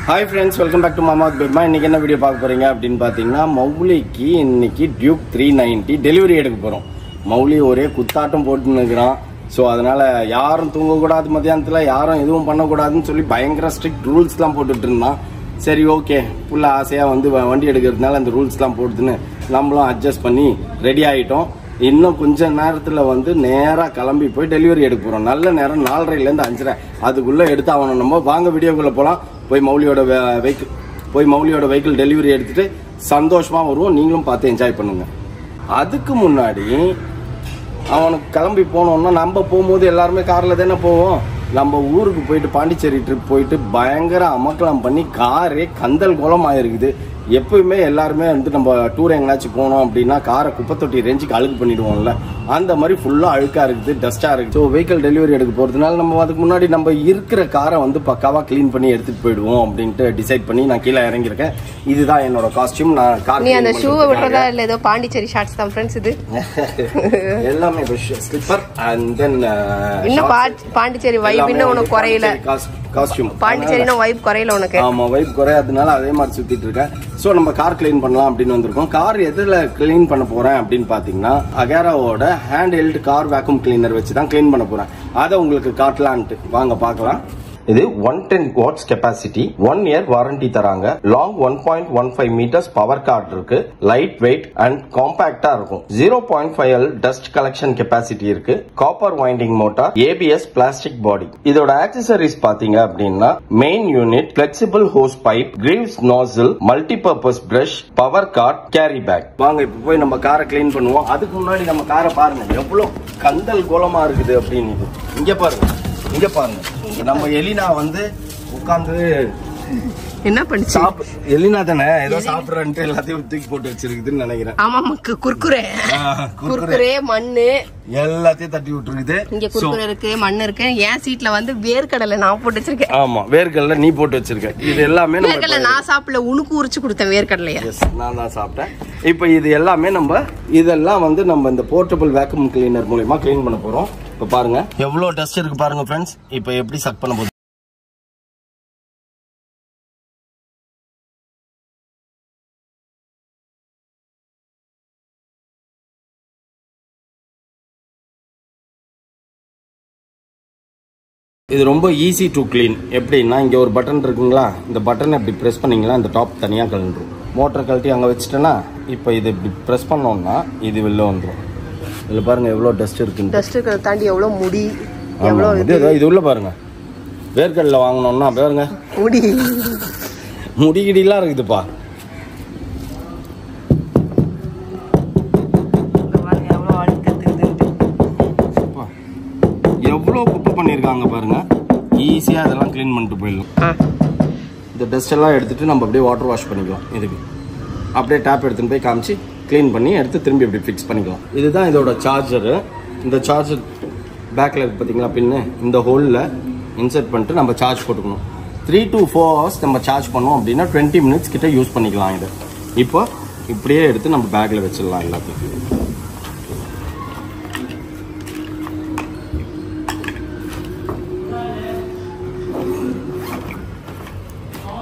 Hi friends, welcome back to மாமா பெட்மா. இன்னைக்கு என்ன வீடியோ பார்க்க போறீங்க அப்படின்னு பார்த்தீங்கன்னா, மௌலிக்கு இன்னைக்கு டியூக் 390 டெலிவரி எடுக்க போறோம். மௌலி ஒரே குத்தாட்டம் போட்டுன்னு இருக்கிறான். ஸோ அதனால யாரும் தூங்கக்கூடாது, மத்தியானத்தில் யாரும் எதுவும் பண்ணக்கூடாதுன்னு சொல்லி பயங்கர ஸ்ட்ரிக்ட் ரூல்ஸ்லாம் போட்டுட்டு இருந்தான். சரி, ஓகே, புள்ள ஆசையாக வந்து வண்டி எடுக்கிறதுனால அந்த ரூல்ஸ்லாம் போட்டுன்னு நம்மளும் அட்ஜஸ்ட் பண்ணி ரெடி ஆகிட்டோம். இன்னும் கொஞ்ச நேரத்தில் வந்து நேராக கிளம்பி போய் டெலிவரி எடுக்க போகிறோம். நல்ல நேரம் 4:30லேருந்து 5:30 அதுக்குள்ளே எடுத்து ஆகணும். நம்ம வாங்க வீடியோக்குள்ளே போகலாம். போய் மௌலியோட வெஹிக்கிள் டெலிவரி எடுத்துட்டு சந்தோஷமாக வருவோம். நீங்களும் பார்த்து என்ஜாய் பண்ணுங்க. அதுக்கு முன்னாடி அவனுக்கு கிளம்பி போனோம்னா, நம்ம போகும்போது எல்லாருமே காரில் தானே போவோம். நம்ம ஊருக்கு போயிட்டு பாண்டிச்சேரி ட்ரிப் போயிட்டு பயங்கர அமக்கலம் பண்ணி காரே கந்தல் கோலம் ஆயிருக்குது. எப்பயுமே எல்லாருமே வந்து நம்ம டூர் எங்கேனாச்சும் போனோம் அப்படின்னா காரை குப்பை தொட்டி ரேஞ்சுக்கு அழுக்கு பண்ணிடுவோம்ல, அந்த மாதிரி ஃபுல்லாக அழுக்காக இருக்குது, டஸ்ட்டாக இருக்குது. ஸோ வெஹிக்கிள் டெலிவரி எடுக்க போகிறதுனால நம்ம அதுக்கு முன்னாடி நம்ம இருக்கிற காரை வந்து பக்காவாக க்ளீன் பண்ணி எடுத்துகிட்டு போயிடுவோம் அப்படின்ட்டு டிசைட் பண்ணி நான் கீழே இறங்கியிருக்கேன். இதுதான் என்னோட காஸ்டியூம். நான் கார் அந்த ஷூவை விட்டுறதா இல்லை, ஏதோ பாண்டிச்சேரி ஷார்ட்ஸ் தான் ஃப்ரெண்ட்ஸ். இது எல்லாமே ஸ்லிப்பர் அண்ட் தென் இன்னும் பாண்டிச்சேரி வைப் இன்னும் உனக்கு குறையல. காஸ்டியூம் பாண்டிச்சேரினா வைப் குறையல உனக்கு. ஆமா, வைப் குறையாதனால அதே மாதிரி சுத்திட்டு இருக்கேன். சோ நம்ம கார் கிளீன் பண்ணலாம் அப்படின்னு வந்திருக்கோம். கார் எதுல கிளீன் பண்ண போறேன் அப்படின்னு பாத்தீங்கன்னா, அகேராவோட hand held car vacuum cleaner வச்சு தான் கிளீன் பண்ண போறேன். அதை உங்களுக்கு காட்டலான்ட்டு வாங்க பார்க்கலாம். இது 110 வாட்ஸ் கெபாசிட்டி, 1 இயர் வாரண்டி தராங்க. லாங் 1.15 மீட்டர்ஸ் பவர் கார்டு இருக்கு. லைட் வெயிட் அண்ட் காம்பாக்டா இருக்கும். 0.5L டஸ்ட் கலெக்ஷன் கெபாசிட்டி இருக்கு. Copper winding motor, ABS plastic body. இதோட ஆக்சசரிஸ் பாத்தீங்க அப்படின்னா, main unit, flexible hose pipe, crevice nozzle, multipurpose brush, power cord, carry bag. வாங்க இப்ப போய் நம்ம காரை கிளீன் பண்ணுவோம். அதுக்கு முன்னாடி நம்ம காரை பாருங்க எவ்வளவு கந்தல் கோலமா இருக்குது அப்படின்னு. இங்க பாருங்க நம்ம எலினா வந்து உட்கார்ந்து என்ன பண்ணுச்சு? எலினா தானே ஏதோ சாப்பிடுறேன்ட்டு எல்லாத்தையும் தூக்கி போட்டு வச்சிருக்குதுன்னு நினைக்கிறேன். ஆமா, குர்குரே மண்ணு எல்லாத்தையும் தட்டி விட்டுருக்குது. இங்க குர்குரே இருக்கு, மண்ணு இருக்கு. என் சீட்ல வந்து வேர்க்கடலை நான் போட்டு வச்சிருக்கேன். ஆமா, வேர்க்கடலை நீ போட்டு வச்சிருக்க. இது எல்லாமே வேர்க்கடலை நான் சாப்பிடல, உனக்கு உரிச்சு கொடுத்தேன் வேர்க்கடலையா. நான் தான் சாப்பிட்டேன். இப்ப இது எல்லாமே இதெல்லாம் வந்து நம்ம இந்த போர்ட்டபிள் வேக்யூம் கிளீனர் மூலமா கிளீன் பண்ண போறோம். இப்ப பாருங்க எவ்வளவு டஸ்ட் இருக்கு பாருங்க ஃப்ரெண்ட்ஸ். இப்ப எப்படி சக் பண்ண போகுது. இது ரொம்ப ஈஸி டு கிளீன். எப்படின்னா, இங்கே ஒரு பட்டன் இருக்குங்களா, இந்த பட்டனை இப்படி ப்ரெஸ் பண்ணிங்களா இந்த டாப் தனியாக கலந்துரும். மோட்டரை கழட்டி அங்கே வச்சுட்டேன்னா இப்போ இது இப்படி ப்ரெஸ் பண்ணோம்னா இது வெளில வந்துடும். இதில் பாருங்க எவ்வளோ டஸ்ட் இருக்கு. டஸ்ட் இருக்கிறத தாண்டி எவ்வளோ முடி, எவ்வளோ இது உள்ள பாருங்க. வேர்க்கடலை வாங்கினோம்னா பாருங்க முடிகிடிலாம் இருக்குதுப்பா. எவ்வளோ குப்பை பண்ணியிருக்காங்க பாருங்க. ஈஸியாக அதெல்லாம் கிளீன் பண்ணிட்டு போயிடலாம். இந்த டஸ்ட் எல்லாம் எடுத்துட்டு நம்ம அப்படியே வாட்டர் வாஷ் பண்ணிக்கலாம். இதுக்கு அப்படியே டேப் எடுத்துன்னு போய் காமிச்சு கிளீன் பண்ணி எடுத்து திரும்பி அப்படி ஃபிக்ஸ் பண்ணிக்கலாம். இதுதான் இதோட சார்ஜரு. இந்த சார்ஜர் பேக்கில் இருக்கு பார்த்தீங்களா பின்னு, இந்த ஹோலில் இன்சர்ட் பண்ணிட்டு நம்ம சார்ஜ் போட்டுக்கணும். 3 to 4 hours நம்ம சார்ஜ் பண்ணோம் அப்படின்னா 20 minutes கிட்ட யூஸ் பண்ணிக்கலாம். இது இப்போ இப்படியே எடுத்து நம்ம பேக்கில் வச்சிடலாம். எல்லாத்தையும்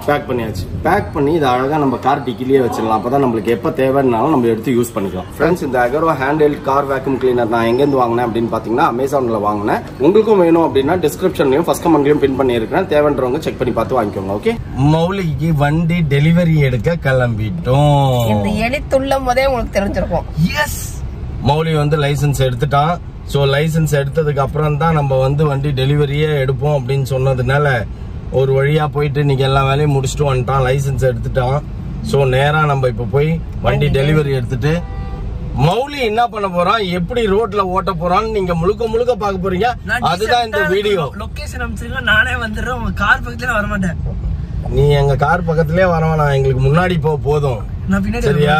பேக் பண்ணியாச்சு. பேக் பண்ணி இதை அழகாக நம்ம கார் டிக்கிலேயே வச்சிடலாம். அப்போ தான் நம்மளுக்கு எப்போ தேவைன்னாலும் நம்ம எடுத்து யூஸ் பண்ணிக்கலாம். ஃப்ரெண்ட்ஸ், இந்த Agera hand held car vacuum cleaner நான் எங்கேருந்து வாங்கினேன் அப்படின்னு பார்த்தீங்கன்னா, அமேசானில் வாங்கினேன். உங்களுக்கும் வேணும் அப்படின்னா டிஸ்கிரிப்ஷன்லையும் ஃபர்ஸ்ட் கமெண்ட்லையும் பின் பண்ணியிருக்கிறேன். தேவைன்றவங்க செக் பண்ணி பார்த்து வாங்கிக்கோங்க. ஓகே, மௌலிக்கு வண்டி டெலிவரி எடுக்க கிளம்பிட்டோம். இந்த எலி துள்ளும் போதே உங்களுக்கு தெரிஞ்சிருக்கும். எஸ், மௌலி வந்து லைசன்ஸ் எடுத்துட்டான். ஸோ லைசன்ஸ் எடுத்ததுக்கு அப்புறம் தான் நம்ம வந்து வண்டி டெலிவரியே எடுப்போம் அப்படின்னு சொன்னதுனால ஒரு வழியா போயிட்டு இன்னைக்கு எல்லா வேலையும் முடிச்சுட்டு வந்துட்டான். லைசன்ஸ் எடுத்துட்டான். சோ நேரா நம்ம இப்ப போய் வண்டி டெலிவரி எடுத்துட்டு மௌலி என்ன பண்ண போறான், எப்படி ரோட்ல ஓட்ட போறான்னு நீங்க முழுக்க பார்க்க போறீங்க. அதுதான் இந்த வீடியோ. லொகேஷன் அனுப்பிச்சிருங்க, நானே வந்துடுறேன். உங்க கார் பக்கத்துல வர மாட்டேன். நீ எங்க கார் பக்கத்திலே வரவேணாம், எங்களுக்கு முன்னாடி போதும். நான் பின்னாடி சரியா?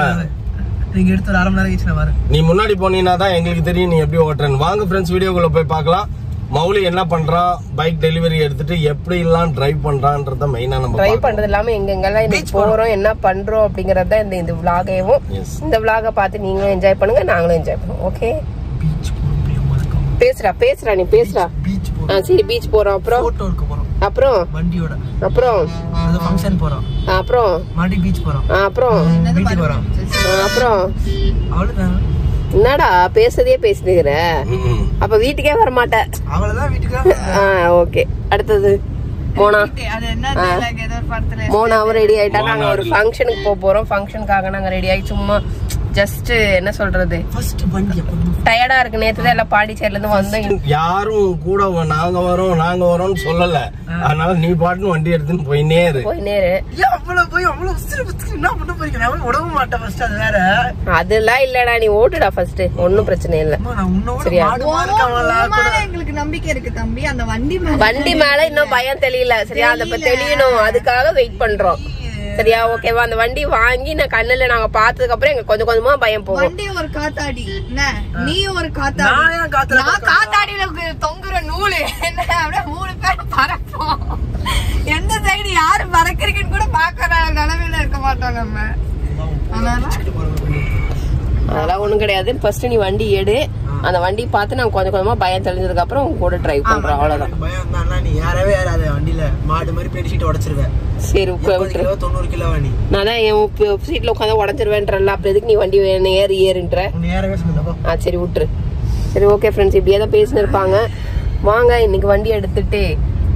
நீங்க எடுத்து ஒரு 1/2 மணி நேரம் கழிச்சு நான் வரேன். நீ முன்னாடி போனீங்கன்னா தான் எங்களுக்கு தெரியும் நீ எப்படி ஓட்டுறேன்னு. வாங்க ஃப்ரெண்ட்ஸ், வீடியோக்குள்ள போய் பார்க்கலாம். மௌலி என்ன பண்றான், பைக் டெலிவரி எடுத்துட்டு எப்படி எல்லாம் டிரைவ் பண்றான்றத மெயினா நம்ம டிரைவ் பண்றது இல்லாம எங்கெங்கெல்லாம் இது போறோம், என்ன பண்றோம் அப்படிங்கறத இந்த vlog-ஐயும் இந்த vlog-ஐ பார்த்து நீங்களும் என்ஜாய் பண்ணுங்க, நாங்களும் என்ஜாய் பண்ணுவோம். ஓகே, பீச் போறோம். பேசுறா நீ பேசுறா. பீச் போறோம். சரி, பீச் போறோம். அப்புறம் போட்டோ எடுக்க போறோம். அப்புறம் வண்டியோட அப்புறம் அது ஃபங்க்ஷன் போறோம். அப்புறம் மாடி பீச் போறோம். அப்புறம் வீட்டுக்கு போறோம். அப்புறம் அவ்வளவுதான். என்னடா பேசுறதே பேசினுக்கிற? அப்ப வீட்டுக்கே வர மாட்டேன். அவ்வளவுதான் வீட்டுக்கு. ஓகே அடுத்தது மோனா. மோனாவும் ரெடி ஆயிட்டா. நாங்க ஒரு ஃபங்க்ஷனுக்கு போறோம். ஃபங்க்ஷனுக்காக நாங்க ரெடி ஆகி சும்மா ஜஸ்ட் என்ன சொல்றது டயர்டா இருக்கு. நேத்து தான் எல்லாம் பாண்டிச்சேரில இருந்து வந்தோம். யாரும் கூட நாங்க வரோம்னு சொல்லல. அதனால நீ பாட்டுன்னு வண்டி எடுத்துன்னு போயினே இரு. அதெல்லாம் இல்லடா, நீ ஓட்டுடா ஃபர்ஸ்ட். ஒன்னும் பிரச்சனை இல்ல. சரியா? எங்களுக்கு நம்பிக்கை இருக்கு தம்பி. அந்த வண்டி மேல இன்னும் பயம் தெரியல. சரியா? அத தெரியணும், அதுக்காக வெயிட் பண்றோம். சரியா? ஓகேவா? அந்த வண்டி வாங்கி நான் கண்ணுல நாங்க பார்த்ததுக்கு அப்புறம் எங்க கொஞ்சம் கொஞ்சமா பயம் போகும். வண்டி ஒரு காத்தாடி, நீ ஒரு காத்தாடி. நான் காத்தாடியில தொங்குற நூலு என்ன அப்படியே 3 பேர் பறப்போம். எந்த சைடு யாரு பறக்கிறீங்கன்னு கூட பாக்குற நிலைமையில இருக்க மாட்டோம் நம்ம. அதெல்லாம் ஒண்ணும் கிடையாது. ஃபர்ஸ்ட் நீ வண்டி எடு. அந்த வண்டி பார்த்து நாங்க கொஞ்சம் கொஞ்சமா பயம் தெளிஞ்சதுக்கு அப்புறம் உங்க கூட டிரைவ் பண்றோம். அவ்வளவுதான். பயம் தானா? நீ ஏறவே ஏறாத வண்டியில. மாடு மாதிரி பேடி சீட் உடைச்சிருவேன். சரி 90 கிலோ வண்டி. நான் தான் என் சீட்ல உட்காந்து உடஞ்சிருவேன்றல. அப்புறம் எதுக்கு நீ வண்டி ஏறுன்ற? சரி விட்டுரு. சரி ஓகே ஃப்ரெண்ட்ஸ், இப்படியே தான் பேசினு இருப்பாங்க. வாங்க இன்னைக்கு வண்டி எடுத்துட்டு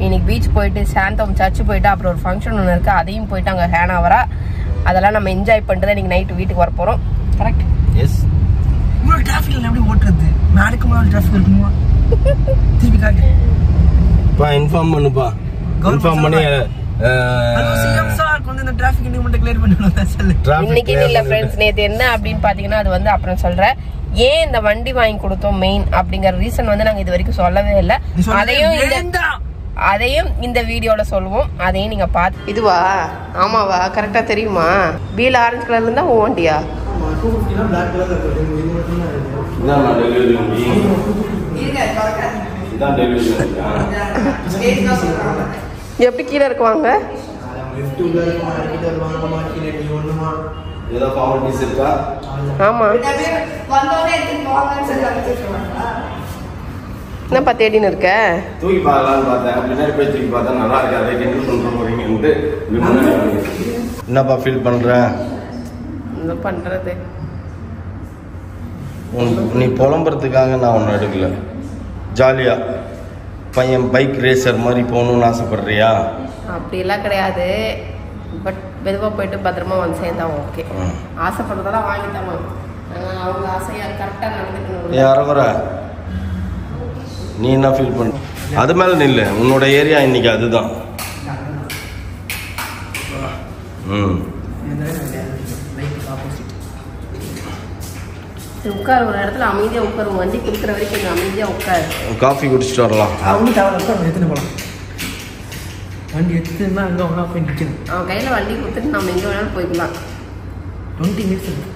இன்னைக்கு பீச் போயிட்டு சாந்தோம் சர்ச்சு போயிட்டு அப்புறம் ஒரு ஃபங்க்ஷன் ஒன்று இருக்கு, அதையும் போயிட்டு அங்கே ஹேனாவரா அதெல்லாம் நம்ம என்ஜாய் பண்ணிட்டு தான் இன்னைக்கு நைட்டு வீட்டுக்கு வர போறோம். கரெக்ட்? எஸ். உங்களுக்கு டிராஃபிக்ல எப்படி ஓட்டுறது? நாளைக்கு முன்னாடி டிராஃபிக் இருக்குமா? திருப்பி காட்டு. பா இன்ஃபார்ம் பண்ணுப்பா. இன்ஃபார்ம் பண்ணி இன்னைக்கு இல்ல ஃப்ரெண்ட்ஸ், நேத்து என்ன அப்படின்னு பாத்தீங்கன்னா அது வந்து அப்புறம் சொல்றேன். ஏன் இந்த வண்டி வாங்கி கொடுத்தோம் மெயின் அப்படிங்கிற ரீசன் வந்து நாங்க இது வரைக்கும் சொல்லவே இல்லை. அதையும் இந்த வீடியோல சொல்லுவோம். அதையும் நீங்க பாத்து. இதுவா? ஆமாவா? கரெக்டா தெரியுமா? வீல் ஆரஞ்சு கலர்ல இருந்தா ஓண்டியா? எப்படி கீழே இருக்குவாங்க? ஆமா. என்னப்பா தேடின்னு இருக்க? தூக்கி பார்க்கலான்னு பார்த்தேன். பின்னாடி போய் தூக்கி பார்த்தா நல்லா இருக்காது. கிண்டல் பண்ற போறீங்கன்ட்டு என்னப்பா ஃபீல் பண்ற? என்ன பண்றது? நீ புலம்புறதுக்காக நான் ஒன்றும் எடுக்கல. ஜாலியா பையன் பைக் ரேசர் மாதிரி போகணும்னு ஆசைப்படுறியா? அப்படிலாம் கிடையாது. பட் மெதுவாக போயிட்டு பத்திரமா வந்து சேர்ந்தா ஓகே. ஆசைப்படுறதெல்லாம் வாங்கிட்டாங்க. அவங்க ஆசையா கரெக்டாக நடந்துக்கணும். அறகுற நீ என்ன ஃபீல் பண்ண? அது மேலே நில்ல. உன்னோட ஏரியா இன்னைக்கு அதுதான். உட்கார், ஒரு இடத்துல அமைதியா உட்காரு. வண்டி கொடுக்குற வரைக்கும் அமைதியா உட்காரு. காஃபி குடிச்சிட்டு வரலாம். வண்டி எடுத்துன்னா அங்கே ஒன்றா போய் நிற்கணும். அவன் கையில் வண்டி கொடுத்துட்டு நம்ம எங்கே வேணாலும் போய்க்கலாம். 20 மினிட்ஸ்.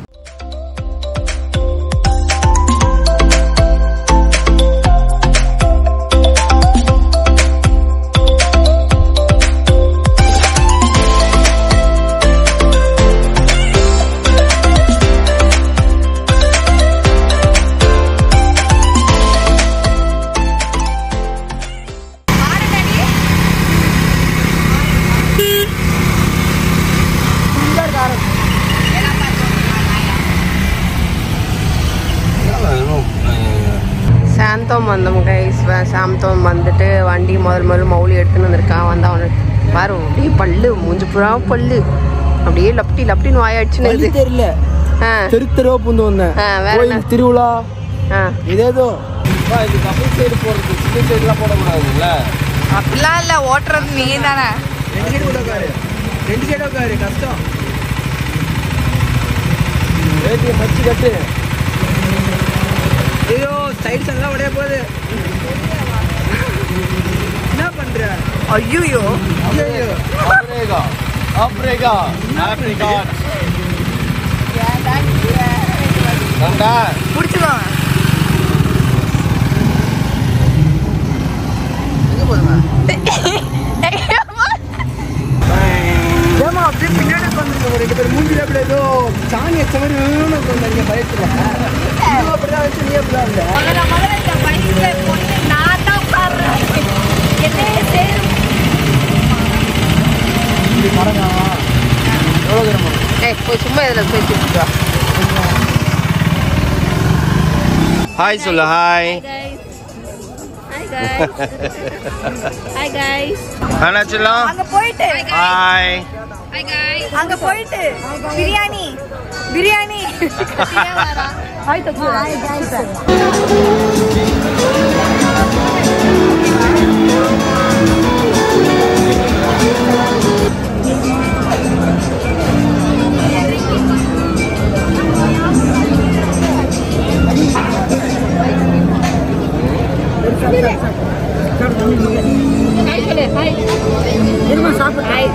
சாந்தோம் வந்தோம் கைஸ். சாந்தோம் வந்துட்டு வண்டி முதல் மௌலி எடுத்துன்னு வந்திருக்கான். வந்து அவனு பாரு அப்படியே பல்லு மூஞ்சி புறா பல்லு அப்படியே லப்டின்னு வாயாடுச்சுன்னு தெரியல. தெருவா பூந்து வந்தேன். வேற திருவிழா இதேதோ இது கப்பல் சைடு போறது. சின்ன சைடுலாம் போடக்கூடாதுல்ல. அப்படிலாம் இல்ல, ஓட்டுறது நீ தானே. 2 சைடு உட்காரு கஷ்டம். வேட்டியை மச்சு கட்டு. ஐயோ சைடு எல்லாம் உடைய போகுது. என்ன பண்ற? ஐயோ புடிச்சுக்கோங்க. ஏமா அப்படியே பின்னாடி உட்காந்துருக்க 2 பேர் மூஞ்சில அப்படியே ஏதோ சாணி வச்ச மாதிரி உட்காந்து பயத்துல. அப்படிதான் வச்சு நீ அப்படிதான் இல்ல. நான் தான் பாடுறேன். என்ன எவ்வளோ கிராம்? போய் சும்மா இதில் போய் வச்சுட்டு ஹாய் சொல்லு. Hi hi guys. என்ன சொல்லலாம்? அங்க போயிட்டு ஹாய் அங்க போயிட்டு பிரியாணி ஹாய் தக்கு. Hi guys. ஹாய் சொல்லு. ஹாய் இருமா சாப்பிடு. ஹாய்.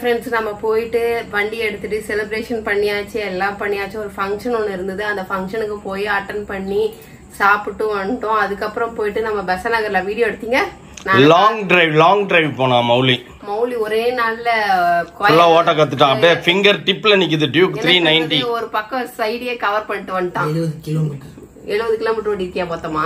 ஃப்ரெண்ட்ஸ் நம்ம போயிட்டு வண்டி எடுத்துட்டு செலிப்ரேஷன் பண்ணியாச்சு, எல்லாம் பண்ணியாச்சு. ஒரு ஃபங்க்ஷன் ஒன்று இருந்தது, அந்த ஃபங்க்ஷனுக்கு போய் அட்டன் பண்ணி சாப்பிட்டு வந்துட்டோம். அதுக்கப்புறம் போயிட்டு நம்ம பெசநகர்ல வீடியோ எடுத்தீங்க. லாங் டிரைவ் போனா மௌலி ஒரே நாள்ல ஓட்ட கத்துட்டான். அப்படியே ஃபிங்கர் டிப்ல நிக்குது டியூக் 390. ஒரு பக்கம் சைடியே கவர் பண்ணிட்டு வந்துட்டான். 70 கிலோமீட்டர் ஓட்டிருக்கியா மொத்தமா?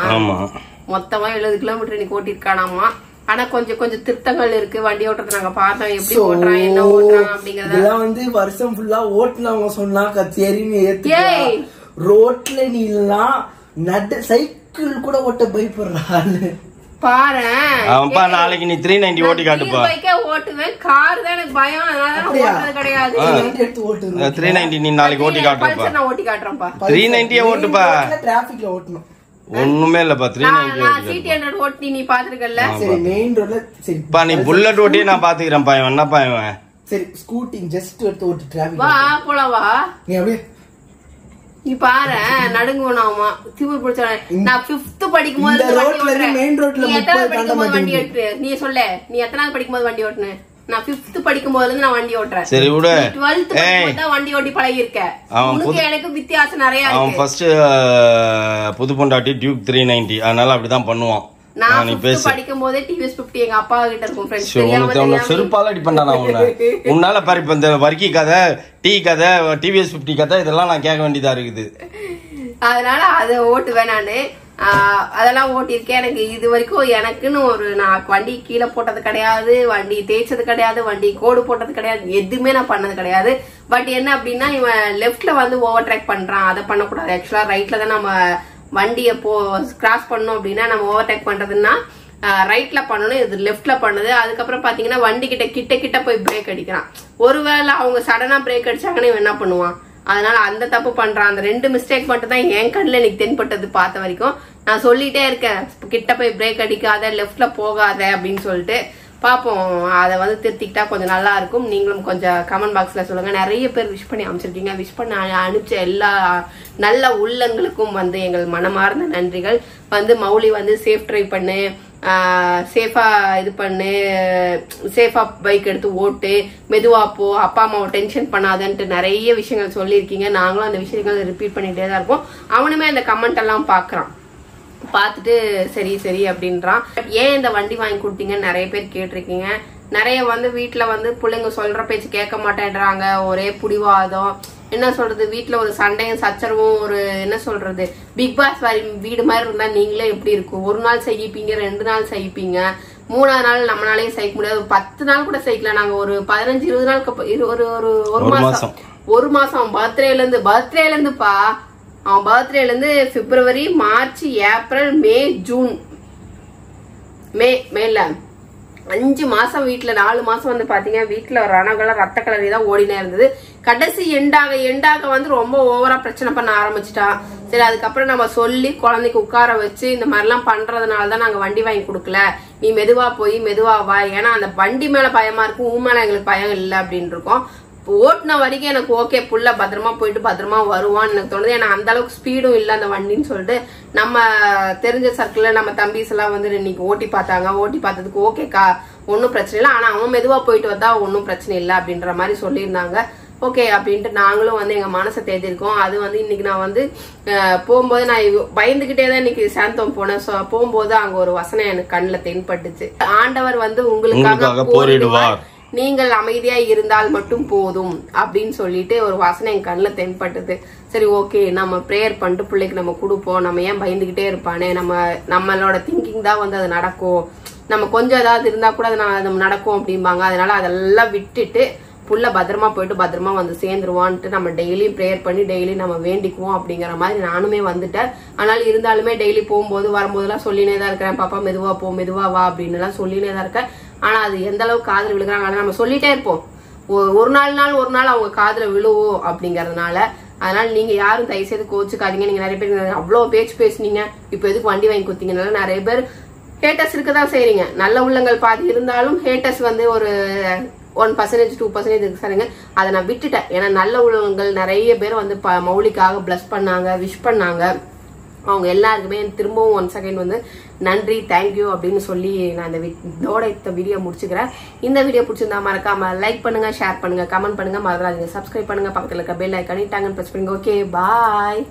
மொத்தமா 70 கிலோமீட்டர் இன்னைக்கு ஓட்டிருக்கானாமா. ஆனா கொஞ்சம் திருத்தங்கள் இருக்கு வண்டி ஓட்டுறது. நாங்க பார்த்தோம் எப்படி ஓட்டுறான் என்ன ஓட்டுறான் அப்படிங்கறத. வருஷம் ஃபுல்லா ஓட்டுனவங்க சொன்னா கச்சேரின்னு ஏத்து ரோட்ல நீ எல்லாம் சைக்கிள் கூட ஓட்ட பயப்படுறான்னு பாரு. நாளைக்கு நீ 390 ஓட்டி காட்டுப்பா. பைக்கே ஓட்டுவேன், கார் தான் எனக்கு பயம், அதனால ஓட்டுறது கிடையாது. 390 நீ நாளைக்கு ஓட்டி காட்டுப்பா. நான் ஓட்டி காட்டுறேன்ப்பா. 390 ஓட்டுப்பா. டிராபிக்ல ஓட்டணும். ஒண்ணுமே இல்லப்பா. 390 CT100 ஓட்டி நீ பாத்துருக்கல. சரி மெயின் ரோட்ல சரிப்பா. நீ புல்லட் ஓட்டியே நான் பாத்துக்கிறேன். பயம் என்னப்பா இவன். சரி ஸ்கூட்டி ஜஸ்ட் எடுத்து ஓட்டு டிராபிக் வா போலாம் வா. நீ அப்படியே நீ பாரு நடுங்குனாமா திமிர் பிடிச்ச. நான் 5th படிக்கும் போது மெயின் ரோட்ல வண்டி ஓட்டு. நீ சொல்ல நீ எத்தனாவது படிக்கும் போது வண்டி ஓட்டுன? நான் 5th படிக்கும் போதுல இருந்து நான் வண்டி ஓட்டுறேன். சரி விடு. 12th படிக்கும் போது வண்டி ஓட்டி பழகி இருக்கேன். உனக்கு எனக்கு வித்தியாசம் நிறைய இருக்கு. அவன் ஃபர்ஸ்ட் புது பொண்டாட்டி டியூக் 390, அதனால அப்படிதான் பண்ணுவான். நான் 5th படிக்கும் போதே TVS 50 எங்க அப்பா கிட்ட இருக்கும் ஃப்ரெண்ட்ஸ். செருப்பால அடி பண்ணானா உன்னை? உன்னால பாரு இப்ப இந்த வர்க்கி கதை, டீ கதை, TVS 50 கதை இதெல்லாம் நான் கேட்க வேண்டியதா இருக்குது. அதனால அதை ஓட்டுவேன் நானு. அதெல்லாம் ஓட்டிருக்கேன். எனக்கு இது வரைக்கும் எனக்குன்னு நான் வண்டி கீழே போட்டது கிடையாது, வண்டி தேய்ச்சது கிடையாது, வண்டி கோடு போட்டது கிடையாது, எதுவுமே நான் பண்ணது கிடையாது. பட் என்ன அப்படின்னா இவன் லெப்ட்ல வந்து ஓவர் ட்ராக் பண்றான், அதை பண்ணக்கூடாது. ஆக்சுவலா ரைட்ல தான் நம்ம வண்டியை கிராஸ் பண்ணோம் அப்படின்னா நம்ம ஓவர் டேக் பண்றதுன்னா ரைட்ல பண்ணணும், இது லெப்ட்ல பண்ணுது. அதுக்கப்புறம் பாத்தீங்கன்னா வண்டி கிட்ட போய் பிரேக் அடிக்கிறான். ஒருவேளை அவங்க சடனா பிரேக் அடிச்சாங்கன்னா இவன் என்ன பண்ணுவான்? அதனால அந்த தப்பு பண்றான். அந்த 2 மிஸ்டேக் மட்டும் தான் என் கண்ணில் எனக்கு தென்பட்டது பார்த்த வரைக்கும். நான் சொல்லிட்டே இருக்கேன் கிட்ட போய் பிரேக் அடிக்காத, லெப்ட்ல போகாத அப்படின்னு சொல்லிட்டு. பாப்போம், அதை வந்து திருத்திக்கிட்டா கொஞ்சம் நல்லா இருக்கும். நீங்களும் கொஞ்சம் கமெண்ட் பாக்ஸ்ல சொல்லுங்க. நிறைய பேர் விஷ் பண்ணி அமைச்சிருக்கீங்க. விஷ் பண்ண அனுப்பிச்ச எல்லா நல்ல உள்ளங்களுக்கும் வந்து எங்கள் மனமார்ந்த நன்றிகள். வந்து மௌலி வந்து சேஃப் டிரைவ் பண்ணு, சேஃபா இது பண்ணு, சேஃபா பைக் எடுத்து ஓட்டு, மெதுவா போ, அப்பா அம்மாவை டென்ஷன் பண்ணாதன்ட்டு நிறைய விஷயங்கள் சொல்லியிருக்கீங்க. நாங்களும் அந்த விஷயங்கள் ரிப்பீட் பண்ணிட்டே தான் இருக்கோம். அவனுமே அந்த கமெண்ட் எல்லாம் பாக்குறான். பார்த்துட்டு சரி அப்படின்றான். ஏன் இந்த வண்டி வாங்கி கொடுத்தீங்கன்னு நிறைய பேர் கேட்டிருக்கீங்க. நிறைய வந்து வீட்டுல வந்து பிள்ளைங்க சொல்ற பேச்சு கேட்க மாட்டேன்றாங்க. ஒரே புடிவாதம், என்ன சொல்றது, வீட்டுல ஒரு சண்டையும் சச்சரவும், ஒரு என்ன சொல்றது, பிக் பாஸ் வீடு மாதிரி இருந்தா நீங்களே எப்படி இருக்கும்? ஒரு நாள் சகிப்பீங்க, 2 நாள் சகிப்பீங்க, 3ஆவது நாள் நம்மளாலேயும் சகிக்க முடியாது. 10 நாள் கூட சகிக்கலாம். நாங்க ஒரு 15-20 நாளுக்கு ஒரு மாசம் பர்த்டேல இருந்துப்பா. அவன் பர்த்டேல இருந்து பிப்ரவரி, மார்ச், ஏப்ரல், மே, ஜூன், மேல 5 மாசம் வீட்டுல, 4 மாசம் வந்து பாத்தீங்க வீட்டுல ரணகலர் ரத்த கலரி தான் ஓடினே இருந்தது. கடைசி எண்டாக வந்து ரொம்ப ஓவரா பிரச்சனை பண்ண ஆரம்பிச்சுட்டான். சரி, அதுக்கப்புறம் நம்ம சொல்லி குழந்தைக்கு உட்கார வச்சு இந்த மாதிரிலாம் பண்றதுனாலதான் நாங்க வண்டி வாங்கி கொடுக்கல, நீ மெதுவா போய் மெதுவா வா, ஏன்னா அந்த வண்டி மேல பயமா இருக்கும், ஊ மேல எங்களுக்கு பயம் இல்லை அப்படின்னு இருக்கோம். ஓட்டுன வரைக்கும் எனக்கு ஓகே, புள்ள பத்திரமா போயிட்டு பத்திரமா வருவான்னு எனக்கு தோணுது. ஏன்னா அந்த அளவுக்கு ஸ்பீடும் இல்லை அந்த வண்டின்னு சொல்லிட்டு நம்ம தெரிஞ்ச சர்க்கிள்ல நம்ம தம்பிஸ் எல்லாம் வந்து இன்னைக்கு ஓட்டி பார்த்தாங்க. ஓட்டி பார்த்ததுக்கு ஓகேக்கா ஒன்னும் பிரச்சனை இல்லை, ஆனா அவன் மெதுவா போயிட்டு வந்தா ஒன்னும் பிரச்சனை இல்லை அப்படின்ற மாதிரி சொல்லியிருந்தாங்க. ஓகே அப்படின்ட்டு நாங்களும் வந்து எங்க மனசை தேர்த்திருக்கோம். அது வந்து இன்னைக்கு நான் வந்து போகும்போது நான் பயந்துகிட்டே தான் இன்னைக்கு சாந்தம் போனேன். போகும்போது அங்க ஒரு வசனம் எனக்கு கண்ணுல தென்பட்டுச்சு. ஆண்டவர் வந்து உங்களுக்காக போரிடுவார், நீங்கள் அமைதியா இருந்தால் மட்டும் போதும் அப்படின்னு சொல்லிட்டு ஒரு வாசனை என் கண்ணில் தென்பட்டது. சரி ஓகே, நம்ம ப்ரேயர் பண்ணிட்டு பிள்ளைக்கு நம்ம கொடுப்போம், நம்ம ஏன் பயந்துகிட்டே இருப்பானே, நம்மளோட திங்கிங் தான் வந்து அது நடக்கும், நம்ம கொஞ்சம் ஏதாவது இருந்தா கூட அது நடக்கும் அப்படிம்பாங்க. அதனால அதெல்லாம் விட்டுட்டு புள்ள பத்திரமா போயிட்டு பத்திரமா வந்து சேர்ந்துருவான்ட்டு நம்ம டெய்லியும் ப்ரேயர் பண்ணி டெய்லி நம்ம வேண்டிக்குவோம் அப்படிங்கிற மாதிரி நானுமே வந்துட்டேன். ஆனால் இருந்தாலுமே டெய்லி போகும்போது வரும்போதெல்லாம் சொல்லினே தான் இருக்கிறேன், பாப்பா மெதுவா போ, மெதுவா வா அப்படின்னு எல்லாம் சொல்லினே தான் இருக்கேன். ஆனா அது எந்த அளவுக்கு காதுல விழுகிறாங்க, ஆனா நம்ம சொல்லிட்டே இருப்போம், ஒரு நாள் அவங்க காதுல விழுவோம் அப்படிங்கறதுனால. அதனால நீங்க யாரும் தயவு செய்து கோச்சுக்காதீங்க. நீங்க நிறைய பேர் அவ்வளவு பேச்சு பேசுனீங்க, இப்ப எதுக்கு வண்டி வாங்கி கொடுத்தீங்கனால நிறைய பேர் ஹேட்டர்ஸ் இருக்கதான் செய்றீங்க. நல்ல உள்ளங்கள் பாதி இருந்தாலும் ஹேட்டர்ஸ் வந்து ஒரு 1% 2% இருக்கு சாருங்க. அதை நான் விட்டுட்டேன். ஏன்னா நல்ல உள்ளவங்கள் நிறைய பேர் வந்து மௌலிக்காக பிளஸ் பண்ணாங்க, விஷ் பண்ணாங்க. அவங்க எல்லாருக்குமே திரும்பவும் 1 செகண்ட் வந்து நன்றி, தேங்க்யூ அப்படின்னு சொல்லி நான் இந்த வீடியோ முடிச்சுக்கிறேன். இந்த வீடியோ பிடிச்சிருந்தா மறக்காம லைக் பண்ணுங்க, ஷேர் பண்ணுங்க, கமெண்ட் பண்ணுங்க, மறந்துடாதீங்க சப்ஸ்கிரைப் பண்ணுங்க, பக்கத்துல இருக்க பெல் ஐக்கானே டாங்கன்னு பிரஸ் பண்ணுங்க. ஓகே, பாய்.